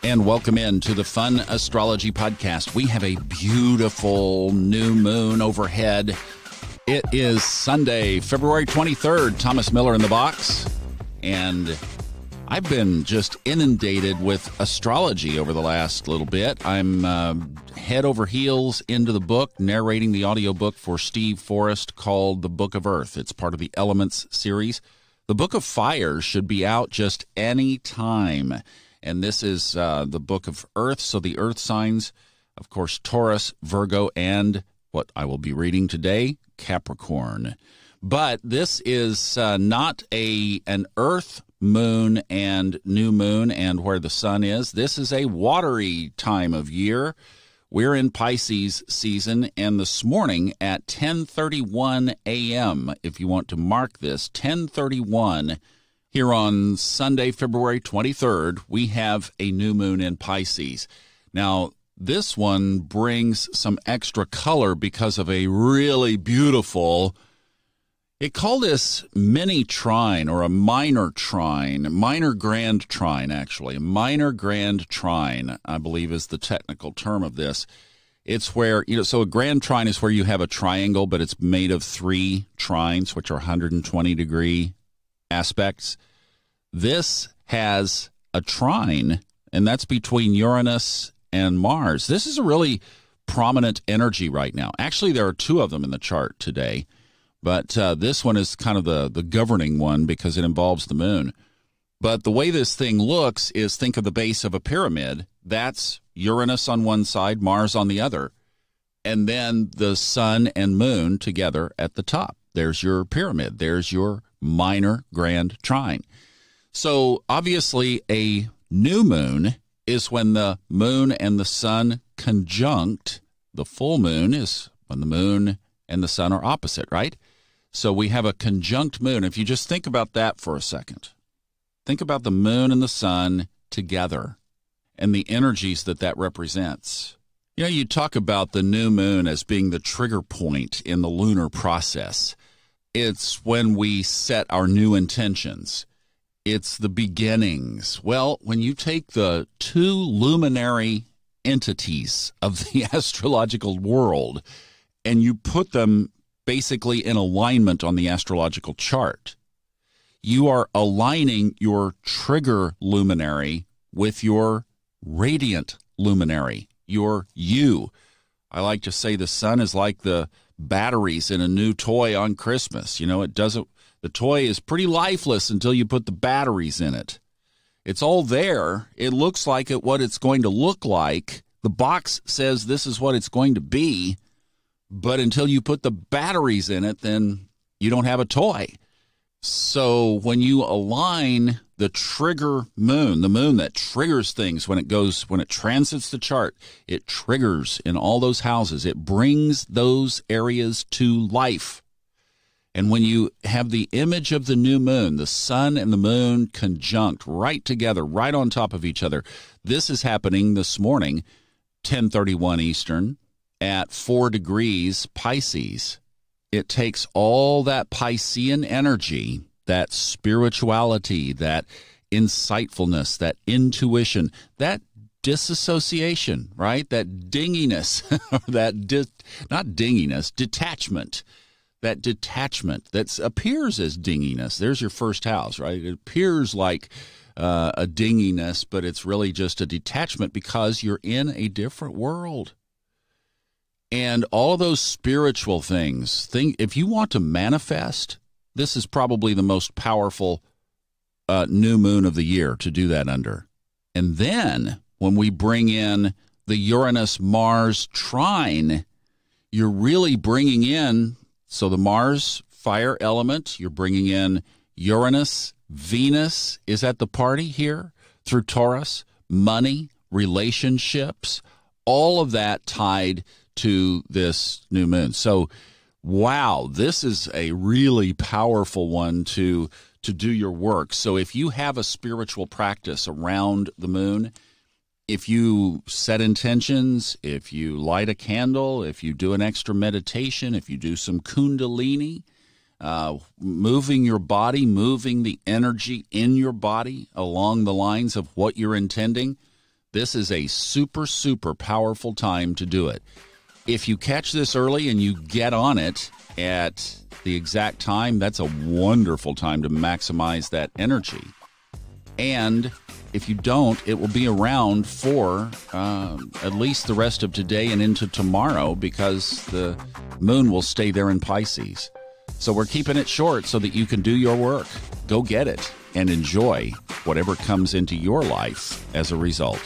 And welcome in to the Fun Astrology Podcast. We have a beautiful new moon overhead. It is Sunday, February 23rd. Thomas Miller in the box. And I've been just inundated with astrology over the last little bit. I'm head over heels into the book, narrating the audiobook for Steve Forrest called The Book of Earth. It's part of the Elements series. The Book of Fire should be out just any time. And this is the Book of Earth, so the Earth signs, of course, Taurus, Virgo, and what I will be reading today, Capricorn. But this is not an Earth, moon, and new moon, and where the sun is. This is a watery time of year. We're in Pisces season, and this morning at 10:31 a.m., if you want to mark this, 10:31 here on Sunday, February 23rd, we have a new moon in Pisces. Now, this one brings some extra color because of a really beautiful, it called this mini trine or a minor trine, minor grand trine, actually. A minor grand trine, I believe, is the technical term of this. It's where, so a grand trine is where you have a triangle, but it's made of three trines, which are 120-degree aspects. This has a trine, and that's between Uranus and Mars. This is a really prominent energy right now. Actually, there are two of them in the chart today, but this one is kind of the governing one because it involves the moon. But the way this thing looks is, think of the base of a pyramid. That's Uranus on one side, Mars on the other, and then the sun and moon together at the top. There's your pyramid. There's your minor grand trine. So obviously a new moon is when the moon and the sun conjunct. The full moon is when the moon and the sun are opposite, right? So we have a conjunct moon. If you just think about that for a second, think about the moon and the sun together and the energies that represents. You talk about the new moon as being the trigger point in the lunar process. It's when we set our new intentions. It's the beginnings. Well, when you take the two luminary entities of the astrological world and you put them basically in alignment on the astrological chart, you are aligning your trigger luminary with your radiant luminary, your you. I like to say the sun is like the batteries in a new toy on Christmas. The toy is pretty lifeless until you put the batteries in it. It's all there. It looks like what it's going to look like. The box says this is what it's going to be. But until you put the batteries in it, then you don't have a toy. So when you align the trigger moon, the moon that triggers things when it transits the chart, it triggers in all those houses. It brings those areas to life. And when you have the image of the new moon, the sun and the moon conjunct right together, right on top of each other, this is happening this morning, 10:31 Eastern, at 4 degrees Pisces. It takes all that Piscean energy, that spirituality, that insightfulness, that intuition, that disassociation, right? That dinginess, not dinginess, detachment. That detachment that appears as dinginess. There's your first house, right? It appears like a dinginess, but it's really just a detachment because you're in a different world. And all of those spiritual things, if you want to manifest, this is probably the most powerful new moon of the year to do that under. And then when we bring in the Uranus-Mars trine, you're really bringing in, so the Mars fire element, you're bringing in Uranus, Venus is at the party here through Taurus, money, relationships, all of that tied to this new moon. So, wow, this is a really powerful one to do your work. So if you have a spiritual practice around the moon, if you set intentions, if you light a candle, if you do an extra meditation, if you do some kundalini, moving your body, moving the energy in your body along the lines of what you're intending, This is a super, super powerful time to do it. If you catch this early and you get on it at the exact time, that's a wonderful time to maximize that energy. And if you don't, it will be around for at least the rest of today and into tomorrow, because the moon will stay there in Pisces. So we're keeping it short so that you can do your work. Go get it and enjoy whatever comes into your life as a result.